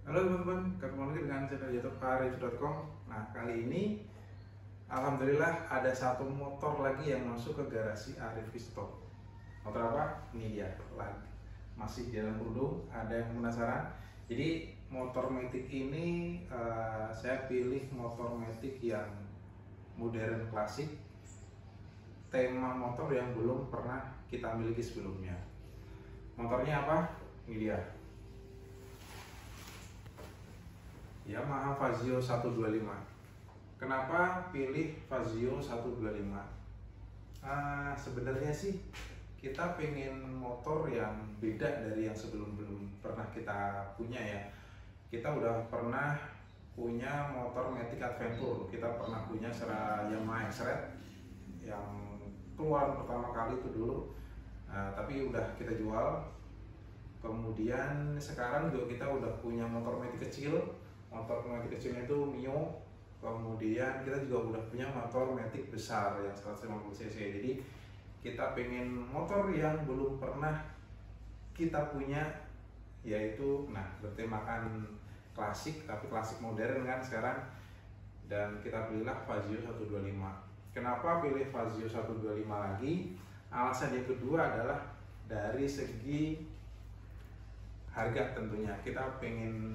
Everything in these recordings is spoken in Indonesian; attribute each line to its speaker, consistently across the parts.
Speaker 1: Halo teman-teman, ketemu lagi dengan channel YouTube arif.com. Nah, kali ini alhamdulillah ada satu motor lagi yang masuk ke garasi Arif Stock. Motor apa? Ini dia, lagi masih jalan dulu. Ada yang penasaran? Jadi motor Matic ini saya pilih motor Matic yang modern klasik, tema motor yang belum pernah kita miliki sebelumnya. Motornya apa? Ini dia, Yamaha Fazio 125. Kenapa pilih Fazio 125? Sebenarnya sih kita pengen motor yang beda dari yang sebelum pernah kita punya ya. Kita udah pernah punya motor Matic Adventure, kita pernah punya Yamaha X-Red yang keluar pertama kali itu dulu, tapi udah kita jual. Kemudian sekarang juga kita udah punya motor Matic kecil. Motor Matic kecilnya itu Mio. Kemudian kita juga udah punya motor Matic besar yang 150 cc. Jadi kita pengen motor yang belum pernah kita punya, yaitu bertemakan klasik, tapi klasik modern kan sekarang. Dan kita pilihlah Fazio 125. Kenapa pilih Fazio 125 lagi? Alasan yang kedua adalah dari segi harga tentunya. Kita pengen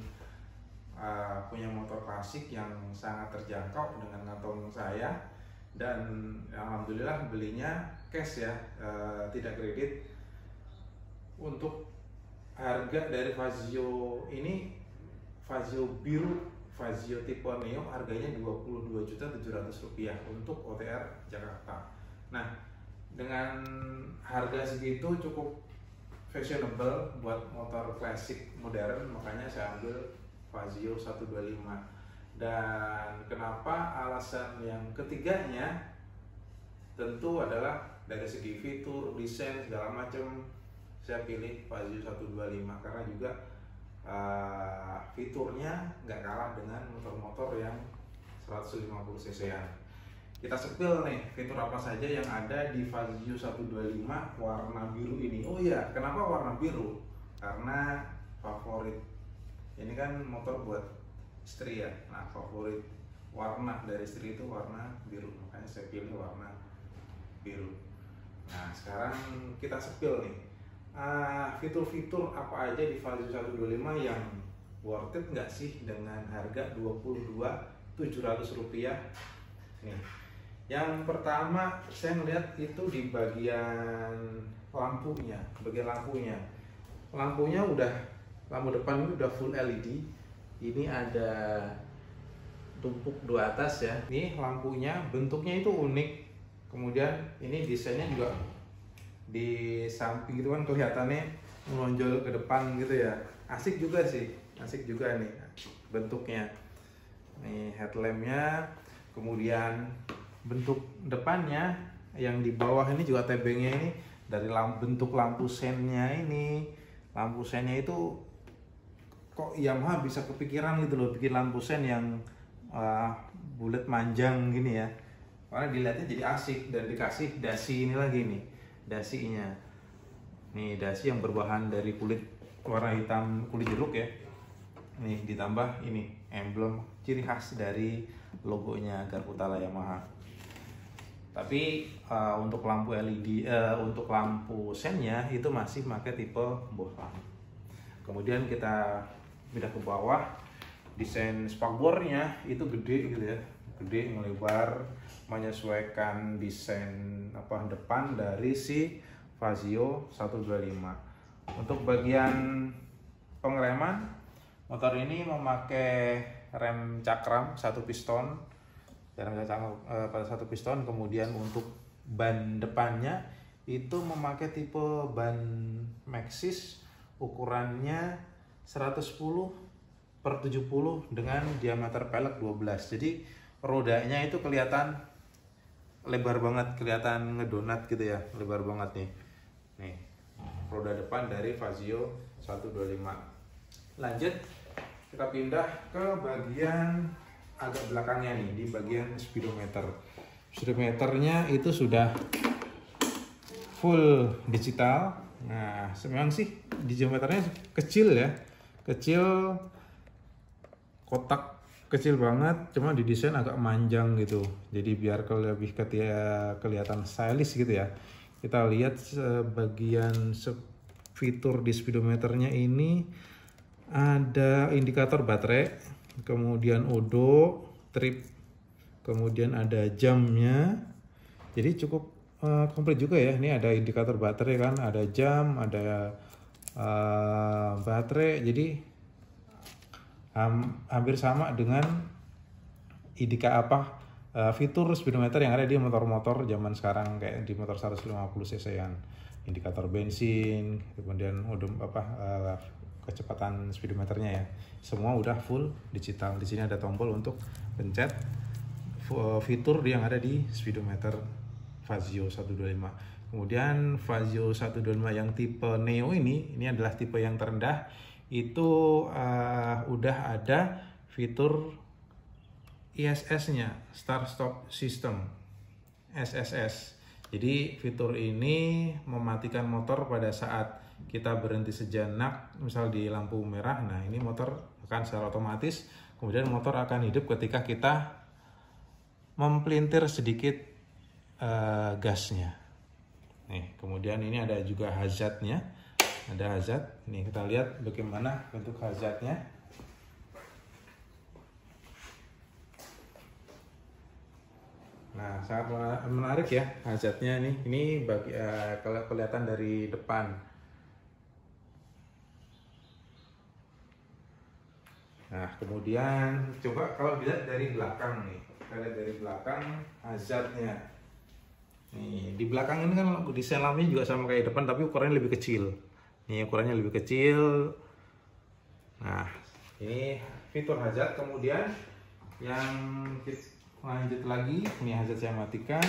Speaker 1: punya motor klasik yang sangat terjangkau dengan kantong saya, dan alhamdulillah belinya cash ya, tidak kredit. Untuk harga dari Fazio ini, Fazio biru, Fazio tipe Neo, harganya Rp22.700.000 untuk OTR Jakarta. Nah, dengan harga segitu cukup fashionable buat motor klasik modern, makanya saya ambil Fazio 125. Dan kenapa? Alasan yang ketiganya tentu adalah dari segi fitur, desain, segala macam. Saya pilih Fazio 125 karena juga fiturnya nggak kalah dengan motor-motor yang 150 cc-an. Kita sepil nih fitur apa saja yang ada di Fazio 125 warna biru ini. Oh iya, kenapa warna biru? Karena favorit. Ini kan motor buat istri ya. Nah, favorit warna dari istri itu warna biru, makanya saya pilih warna biru. Nah, sekarang kita sepil nih, fitur-fitur apa aja di Fazio 125 yang worth it nggak sih dengan harga Rp22.700. Nih, yang pertama saya melihat itu di bagian lampunya. Lampunya udah, lampu depan ini udah full LED. Ini ada tumpuk dua atas ya. Ini lampunya bentuknya itu unik. Kemudian ini desainnya juga di samping itu kan kelihatannya menonjol ke depan gitu ya. Asik juga sih, asik juga nih bentuknya. Nih headlampnya, kemudian bentuk depannya yang di bawah ini juga tebengnya ini dari bentuk lampu sennya ini. Lampu sennya itu kok Yamaha bisa kepikiran gitu loh, bikin lampu sen yang bulat manjang gini ya. Karena dilihatnya jadi asik, dan dikasih dasi ini lagi nih, dasinya. Nih dasi yang berbahan dari kulit warna hitam, kulit jeruk ya. Nih ditambah ini emblem ciri khas dari logonya Garputala Yamaha. Tapi untuk lampu LED, untuk lampu sennya itu masih pakai tipe bohlam. Kemudian kita pindah ke bawah, desain spakbornya itu gede gitu ya, gede melebar, menyesuaikan desain depan dari si Fazio 125. Untuk bagian pengereman, motor ini memakai rem cakram satu piston, pada satu piston. Kemudian untuk ban depannya itu memakai tipe ban Maxxis, ukurannya 110/70 dengan diameter pelek 12. Jadi rodanya itu kelihatan lebar banget, kelihatan ngedonat gitu ya, lebar banget nih. Nih, roda depan dari Fazio 125. Lanjut, kita pindah ke bagian agak belakangnya nih, di bagian speedometer. Speedometernya itu sudah full digital. Nah, memang sih diameternya kecil ya, kecil kotak kecil banget, cuma didesain agak manjang gitu. Jadi biar lebih kelihatan stylish gitu ya. Kita lihat bagian fitur di speedometernya ini ada indikator baterai, kemudian odo, trip, kemudian ada jamnya. Jadi cukup komplit juga ya. Ini ada indikator baterai kan, ada jam, ada baterai. Jadi hampir sama dengan fitur speedometer yang ada di motor-motor zaman sekarang, kayak di motor 150 cc-an. Indikator bensin, kemudian kecepatan speedometernya ya. Semua udah full digital. Di sini ada tombol untuk pencet fitur yang ada di speedometer Fazio 125. Kemudian Fazio 125 yang tipe Neo ini adalah tipe yang terendah. Itu udah ada fitur ISS-nya, Start Stop System, SSS. Jadi fitur ini mematikan motor pada saat kita berhenti sejenak, misal di lampu merah. Nah, ini motor akan secara otomatis, kemudian motor akan hidup ketika kita mempelintir sedikit gasnya. Nih, kemudian ini ada juga hazardnya. Ada hazard. Nih kita lihat bagaimana bentuk hazardnya. Nah, sangat menarik ya hazardnya nih. Ini kalau kelihatan dari depan. Nah, kemudian coba kalau dilihat dari belakang nih. Kita lihat dari belakang hazardnya. Nih, di belakang ini kan desain lampunya juga sama kayak depan, tapi ukurannya lebih kecil. Ini ukurannya lebih kecil. Nah, ini fitur hazard. Kemudian yang lanjut lagi, ini hazard saya matikan.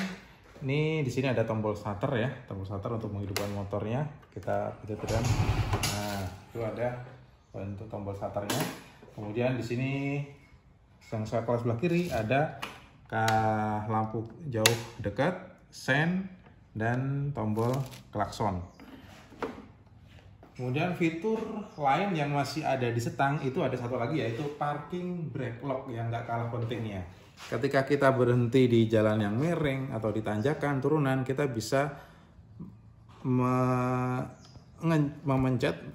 Speaker 1: Ini di sini ada tombol starter ya, tombol starter untuk menghidupkan motornya. Kita tekan. Nah, itu ada untuk tombol starternya. Kemudian di sini yang sebelah kiri ada lampu jauh dekat, sen, dan tombol klakson. Kemudian fitur lain yang masih ada di setang itu ada satu lagi, yaitu parking brake lock yang nggak kalah pentingnya. Ketika kita berhenti di jalan yang miring atau di tanjakan, turunan, kita bisa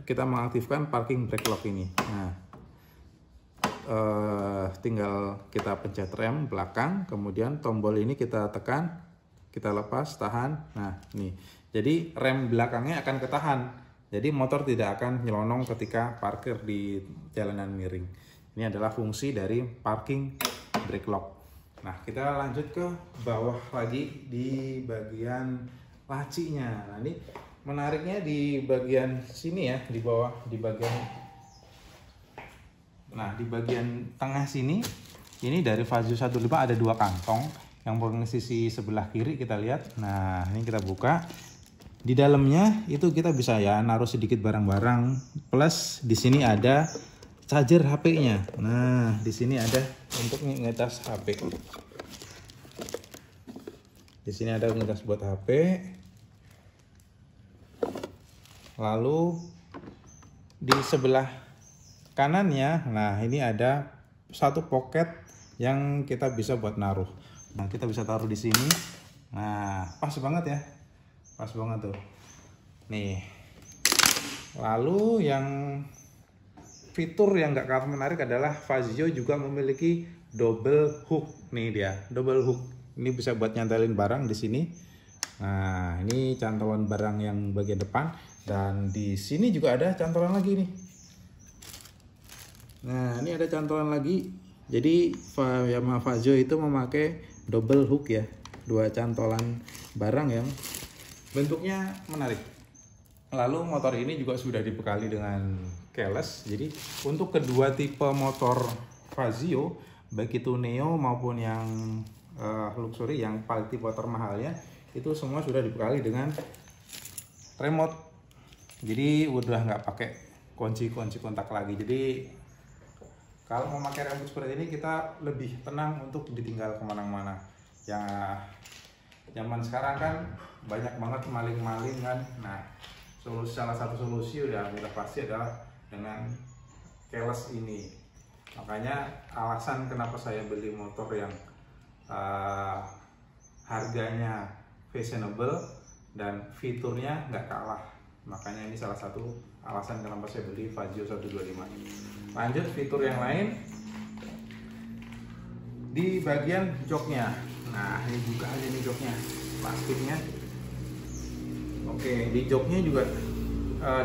Speaker 1: kita mengaktifkan parking brake lock ini. Nah, tinggal kita pencet rem belakang, kemudian tombol ini kita tekan, kita lepas, tahan. Nah, nih, jadi rem belakangnya akan ketahan. Jadi motor tidak akan nyelonong ketika parkir di jalanan miring. Ini adalah fungsi dari parking brake lock. Nah, kita lanjut ke bawah lagi di bagian lacinya. Nah, ini menariknya di bagian sini ya, di bawah, di bagian tengah sini. Ini dari Fazio 125 ada dua kantong. Yang posisi sebelah kiri kita lihat. Nah, ini kita buka. Di dalamnya itu kita bisa ya naruh sedikit barang-barang, plus di sini ada charger HP-nya. Nah, di sini ada untuk ngecas HP. Di sini ada ngecas buat HP. Lalu di sebelah kanannya, nah ini ada satu pocket yang kita bisa buat naruh. Nah, kita bisa taruh di sini. Nah, pas banget ya. Pas banget tuh. Nih. Lalu yang fitur yang gak kalah menarik adalah Fazio juga memiliki double hook. Nih dia, double hook. Ini bisa buat nyantelin barang di sini. Nah, ini cantolan barang yang bagian depan, dan di sini juga ada cantolan lagi nih. Nah, ini ada cantolan lagi. Jadi Yamaha Fazio itu memakai double hook ya. Dua cantolan barang yang bentuknya menarik. Lalu motor ini juga sudah dibekali dengan keyless. Jadi untuk kedua tipe motor Fazio, baik itu Neo maupun yang luxury, yang paling tipe termahalnya, itu semua sudah dibekali dengan remote. Jadi udah nggak pakai kunci kontak lagi. Jadi kalau mau pakai remote seperti ini, kita lebih tenang untuk ditinggal kemana-mana. Ya, zaman sekarang kan banyak banget maling-maling kan. Nah, salah satu solusi udah pasti adalah dengan keyless ini. Makanya alasan kenapa saya beli motor yang harganya fashionable dan fiturnya nggak kalah. Makanya ini salah satu alasan kenapa saya beli Fazio 125 ini. Lanjut fitur yang lain di bagian joknya. Nah, ini buka aja nih joknya, plastiknya. Oke, di joknya juga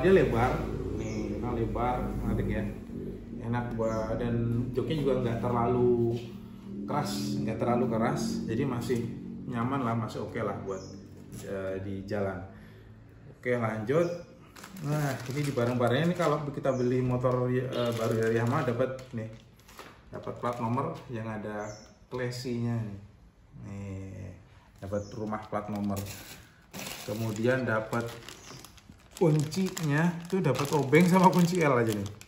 Speaker 1: dia lebar. Nih, lebar, menarik ya. Enak buat, dan joknya juga nggak terlalu keras, jadi masih nyaman lah, masih oke lah buat di jalan. Oke, lanjut. Nah, ini di barang-barangnya ini kalau kita beli motor baru dari Yamaha dapat plat nomor yang ada klasinya nih, dapat rumah plat nomor. Kemudian dapat kuncinya, tuh dapat obeng sama kunci L aja nih.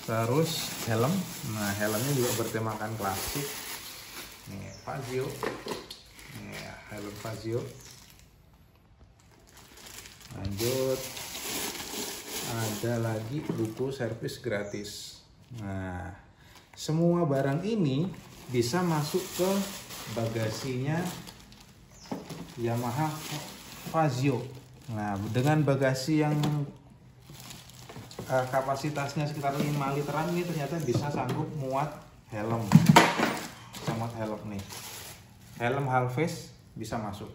Speaker 1: Terus helm, nah helmnya juga bertemakan klasik. Nih Fazio, nih helm Fazio. Lanjut, ada lagi buku servis gratis. Nah, semua barang ini bisa masuk ke bagasinya Yamaha Fazio. Nah, dengan bagasi yang kapasitasnya sekitar 5 literan ini ternyata bisa sanggup muat helm. Bisa muat helm nih. Helm half face bisa masuk.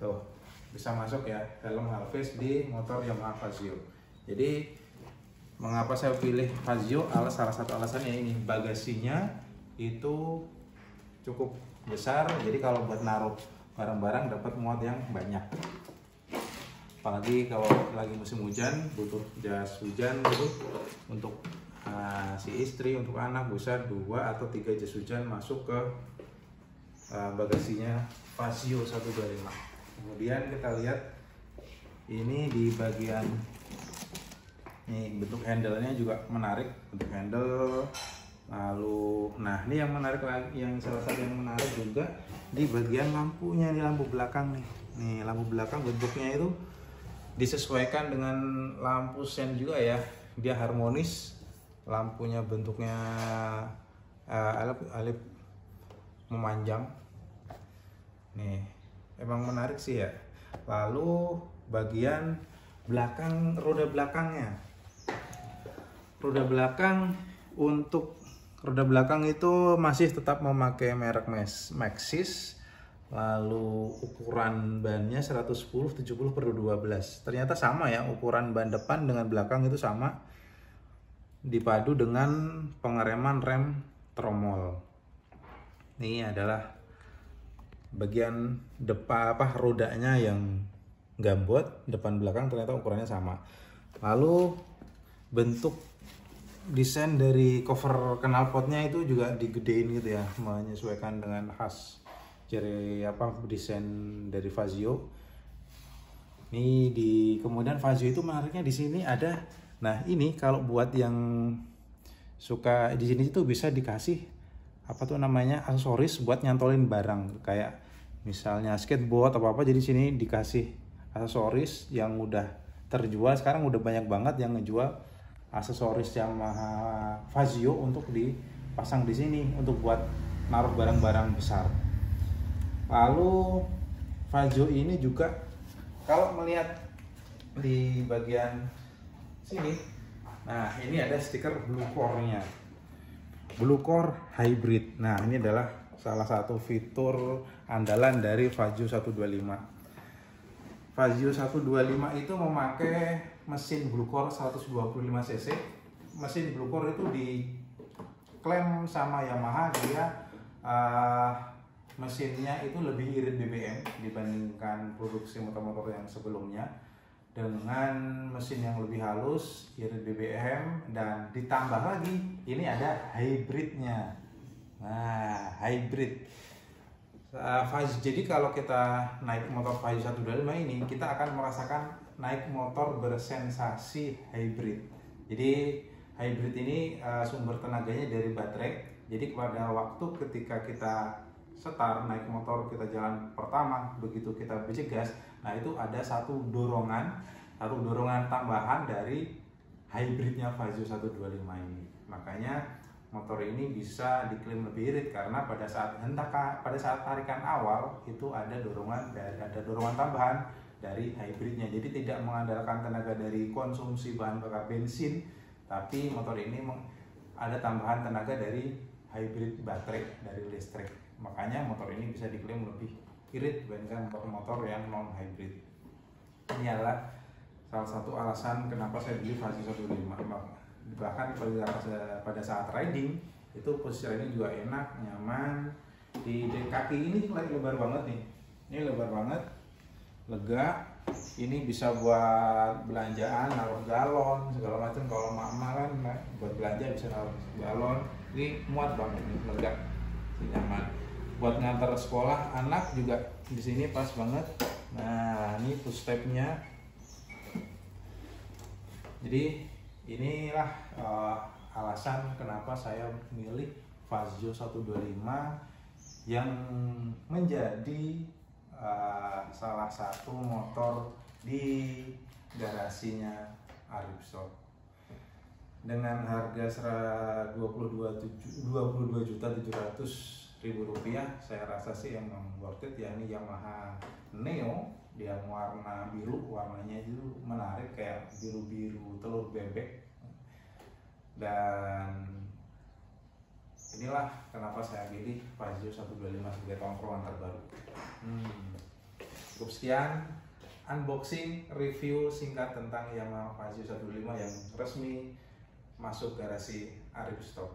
Speaker 1: Tuh, bisa masuk ya helm half face di motor Yamaha Fazio. Jadi mengapa saya pilih Fazio? Salah satu alasannya ini, bagasinya itu cukup besar. Jadi kalau buat naruh barang-barang dapat muat yang banyak. Apalagi kalau lagi musim hujan, butuh jas hujan gitu untuk si istri, untuk anak, bisa 2 atau 3 jas hujan masuk ke bagasinya Fazio 125. Kemudian kita lihat ini di bagian nih, bentuk handle-nya juga menarik, bentuk handle. Lalu, nah ini yang menarik lagi, yang salah satu yang menarik juga di bagian lampunya, di lampu belakang nih. Nih lampu belakang bentuknya itu disesuaikan dengan lampu sen juga ya, dia harmonis, lampunya bentuknya alip memanjang. Nih emang menarik sih ya. Lalu bagian belakang, roda belakangnya, untuk roda belakang itu masih tetap memakai merek Maxxis. Lalu ukuran bannya 110/70/12. Ternyata sama ya, ukuran ban depan dengan belakang itu sama. Dipadu dengan pengereman rem tromol. Ini adalah bagian depan rodanya yang gambot, depan belakang ternyata ukurannya sama. Lalu bentuk desain dari cover knalpotnya itu juga digedein gitu ya, menyesuaikan dengan khas desain dari Fazio. Ini kemudian Fazio itu menariknya di sini ada. Nah, ini kalau buat yang suka di sini itu bisa dikasih aksesoris buat nyantolin barang kayak misalnya skateboard atau apa. Jadi sini dikasih aksesoris yang udah terjual. Sekarang udah banyak banget yang ngejual aksesoris Yamaha Fazio untuk dipasang di sini untuk buat naruh barang-barang besar. Lalu Fazio ini juga kalau melihat di bagian sini, nah ini ada stiker Blue Core-nya, Blue Core Hybrid. Nah ini adalah salah satu fitur andalan dari Fazio 125. Fazio 125 itu memakai mesin Blue Core 125 cc. Mesin Blue Core itu diklaim sama Yamaha dia mesinnya itu lebih irit BBM dibandingkan produksi motor-motor yang sebelumnya, dengan mesin yang lebih halus, irit BBM, dan ditambah lagi ini ada hybridnya. Nah, hybrid. Jadi kalau kita naik motor Fazio 125 ini, kita akan merasakan naik motor bersensasi hybrid. Jadi hybrid ini sumber tenaganya dari baterai. Jadi pada waktu ketika kita start naik motor, kita jalan pertama, begitu kita besi gas, nah itu ada satu dorongan tambahan dari hybridnya Fazio 125 ini. Makanya motor ini bisa diklaim lebih irit karena pada saat tarikan awal itu ada dorongan tambahan dari hybridnya. Jadi tidak mengandalkan tenaga dari konsumsi bahan bakar bensin, tapi motor ini ada tambahan tenaga dari hybrid baterai, dari listrik. Makanya motor ini bisa diklaim lebih irit dibandingkan motor-motor yang non hybrid. Ini adalah salah satu alasan kenapa saya beli Fazio 125. Bahkan pada saat riding itu posisi riding juga enak, nyaman. Di kaki ini lebar banget nih. Ini lebar banget, lega. Ini bisa buat belanjaan, naruh galon segala macam. Kalau mama kan buat belanja bisa naruh galon. Ini muat banget, nih, lega, nyaman. Buat ngantar sekolah anak juga di sini pas banget. Nah, ini push stepnya. Jadi inilah alasan kenapa saya milih Fazio 125 yang menjadi salah satu motor di garasinya Aripso. Dengan harga 22.700.000 rupiah, saya rasa sih emang worth it ya. Ini Yamaha Neo, dia warna biru, warnanya itu menarik kayak biru-biru telur bebek. Dan inilah kenapa saya pilih Fazio 125 sebagai tongkrongan terbaru. Cukup sekian unboxing review singkat tentang Yamaha Fazio 125 yang resmi masuk garasi Aripsto.